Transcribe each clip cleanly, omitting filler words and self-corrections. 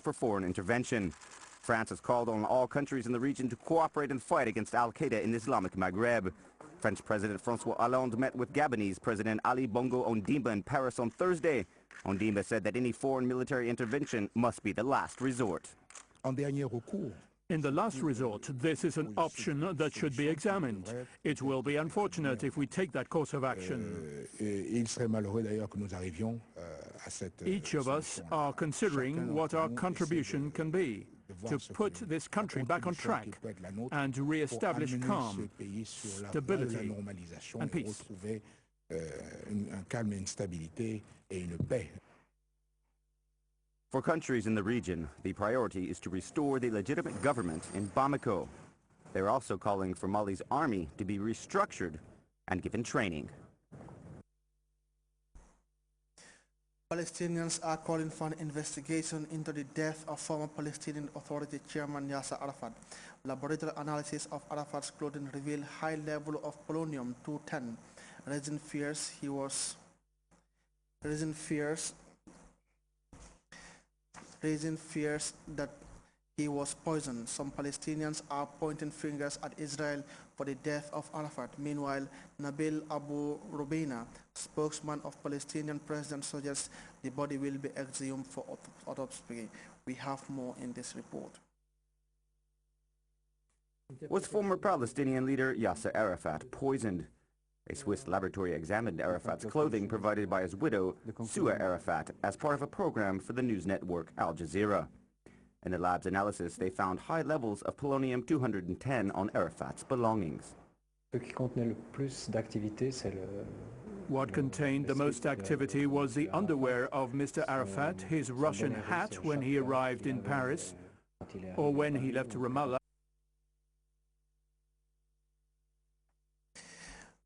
for foreign intervention. France has called on all countries in the region to cooperate and fight against al-Qaeda in Islamic Maghreb. French President François Hollande met with Gabonese President Ali Bongo Ondimba in Paris on Thursday. Ondimba said that any foreign military intervention must be the last resort. In the last resort, this is an option that should be examined. It will be unfortunate if we take that course of action. Each of us are considering what our contribution can be to put this country back on track and to re-establish calm, stability and peace. For countries in the region, the priority is to restore the legitimate government in Bamako. They're also calling for Mali's army to be restructured and given training. Palestinians are calling for an investigation into the death of former Palestinian Authority Chairman Yasser Arafat. Laboratory analysis of Arafat's clothing revealed high level of polonium-210, raising fears that he was poisoned. Some Palestinians are pointing fingers at Israel for the death of Arafat. Meanwhile, Nabil Abu Rubeina, spokesman of Palestinian president, suggests the body will be exhumed for autopsy. We have more in this report. Was former Palestinian leader Yasser Arafat poisoned? A Swiss laboratory examined Arafat's clothing provided by his widow, Sua Arafat, as part of a program for the news network Al Jazeera. In the lab's analysis, they found high levels of polonium-210 on Arafat's belongings. What contained the most activity was the underwear of Mr. Arafat, his Russian hat when he arrived in Paris, or when he left Ramallah.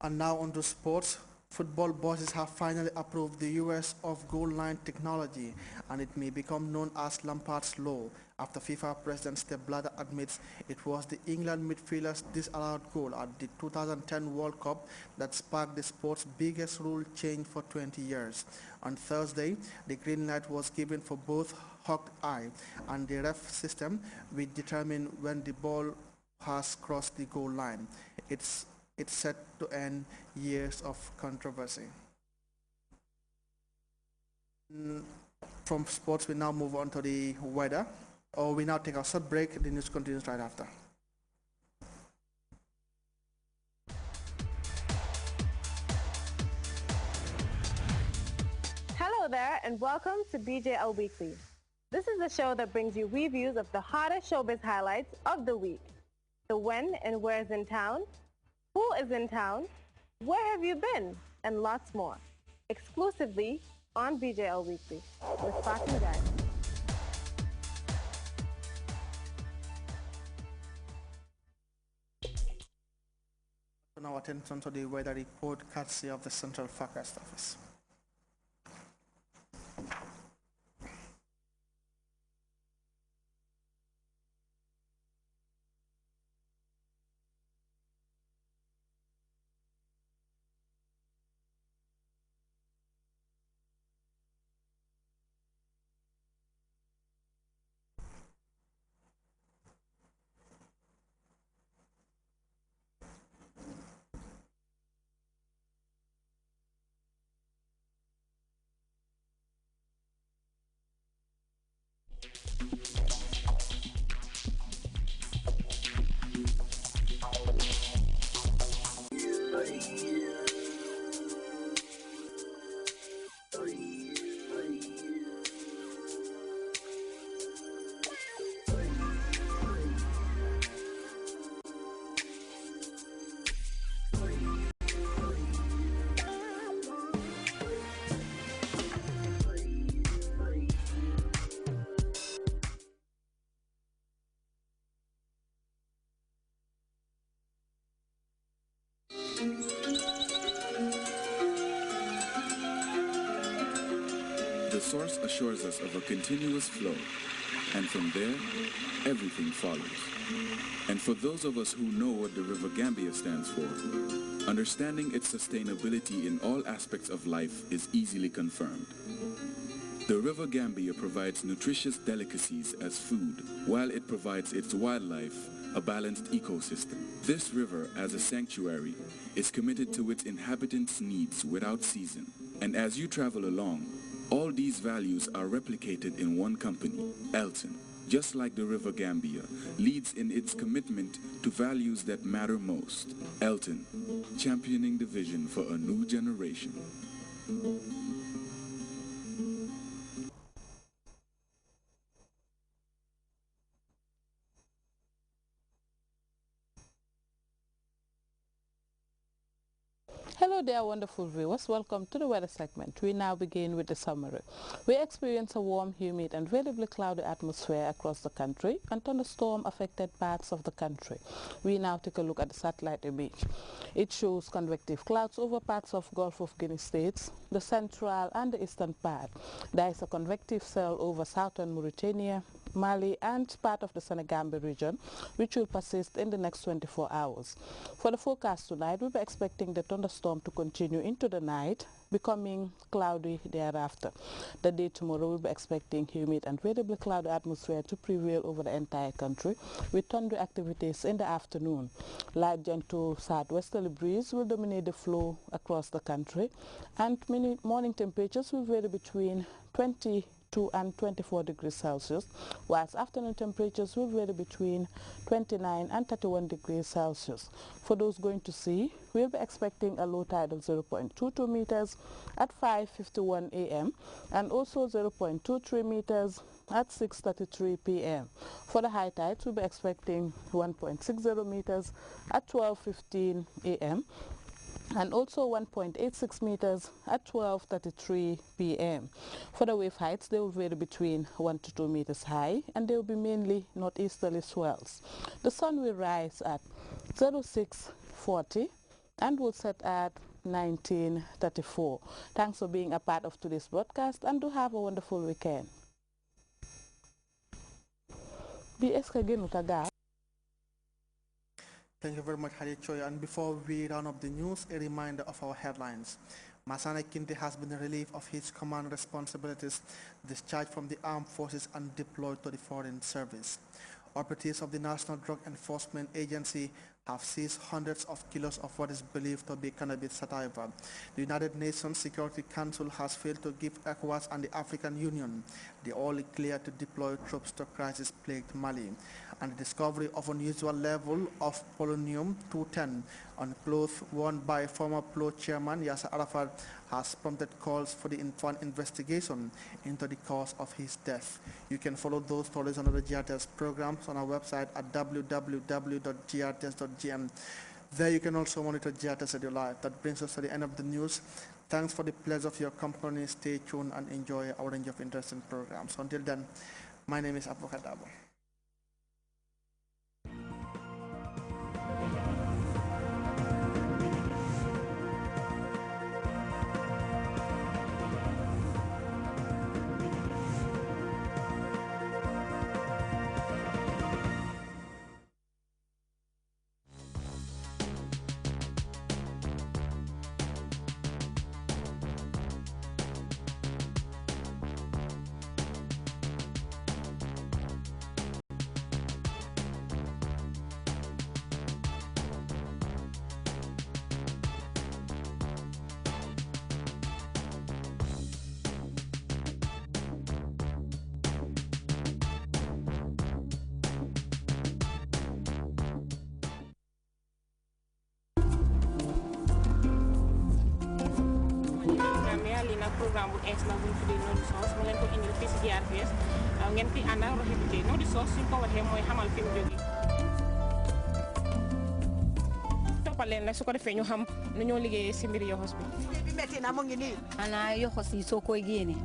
And now on to sports. Football bosses have finally approved the use of goal line technology, and it may become known as Lampard's Law, after FIFA President Sepp Blatter admits it was the England midfielder's disallowed goal at the 2010 World Cup that sparked the sport's biggest rule change for 20 years. On Thursday, the green light was given for both hawk eye, and the ref system will determine when the ball has crossed the goal line. It's set to end years of controversy. From sports, we now move on to the weather. Or we now take a short break. The news continues right after. Hello there, and welcome to BJL Weekly. This is the show that brings you reviews of the hottest showbiz highlights of the week. The when and where is in town, who is in town, where have you been, and lots more. Exclusively on BJL Weekly with Fatima Guy. Now attention to the weather report courtesy of the Central Forecast Office. The source assures us of a continuous flow, and from there, everything follows. And for those of us who know what the River Gambia stands for, understanding its sustainability in all aspects of life is easily confirmed. The River Gambia provides nutritious delicacies as food, while it provides its wildlife a balanced ecosystem. This river, as a sanctuary, is committed to its inhabitants' needs without season. And as you travel along, all these values are replicated in one company, Elton. Just like the River Gambia, leads in its commitment to values that matter most. Elton, championing the vision for a new generation. Hello there, wonderful viewers. Welcome to the weather segment. We now begin with the summary. We experience a warm, humid and relatively cloudy atmosphere across the country, and thunderstorm affected parts of the country. We now take a look at the satellite image. It shows convective clouds over parts of Gulf of Guinea states, the central and the eastern part. There is a convective cell over southern Mauritania, Mali and part of the Senegambia region, which will persist in the next 24 hours. For the forecast tonight, we'll be expecting the thunderstorm to continue into the night, becoming cloudy thereafter. The day tomorrow, we'll be expecting humid and variably cloudy atmosphere to prevail over the entire country, with thundery activities in the afternoon. Light gentle southwesterly breeze will dominate the flow across the country, and morning temperatures will vary between 22 and 24 degrees Celsius, whilst afternoon temperatures will vary between 29 and 31 degrees Celsius. For those going to sea, we'll be expecting a low tide of 0.22 meters at 5:51 a.m. and also 0.23 meters at 6:33 p.m. For the high tides, we'll be expecting 1.60 meters at 12:15 a.m. and also 1.86 meters at 12:33 p.m. For the wave heights, they will vary between 1 to 2 meters high, and they will be mainly northeasterly swells. The sun will rise at 06:40 and will set at 19:34. Thanks for being a part of today's broadcast, and do have a wonderful weekend. Thank you very much, Hadi Choi. And before we round up the news, a reminder of our headlines. Masana Kinte has been relieved of his command responsibilities, discharged from the armed forces and deployed to the foreign service. Operatives of the National Drug Enforcement Agency have seized hundreds of kilos of what is believed to be cannabis sativa. The United Nations Security Council has failed to give ECOWAS and the African Union the all clear to deploy troops to crisis-plagued Mali. And the discovery of unusual level of polonium-210 on clothes worn by former PLO chairman Yasser Arafat has prompted calls for the investigation into the cause of his death. You can follow those stories on the GRTS programs on our website at www.grts.gm. There you can also monitor GRTS Radio Live. That brings us to the end of the news. Thanks for the pleasure of your company. Stay tuned and enjoy our range of interesting programs. Until then, my name is Abu Kadabo. programme bu ees la bu ñu tuddee Know the Source mu leen ko indil fii si GRTS ngeen fi àndal Rohey Know the Source suñ ko waxee mooy xamal fi mu jógee toppal leen nag su ko defee ñu xam nu ñoo liggéeyee si mbiri yoxos bi bi metti na mu ngi nii xanaa yoxos yi soo koy génnee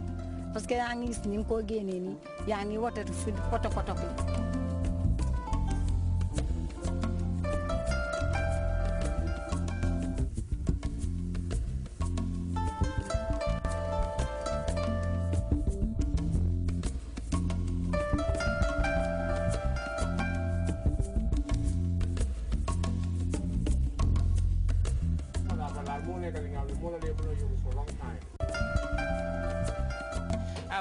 parce que yaa ngi gis ni nga koo génnee nii yaa ngi wotatu fi poto poto bi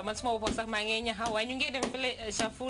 man suma bopp sax maa ngi ñaxa waaye ñu ngi dem fële Shafuri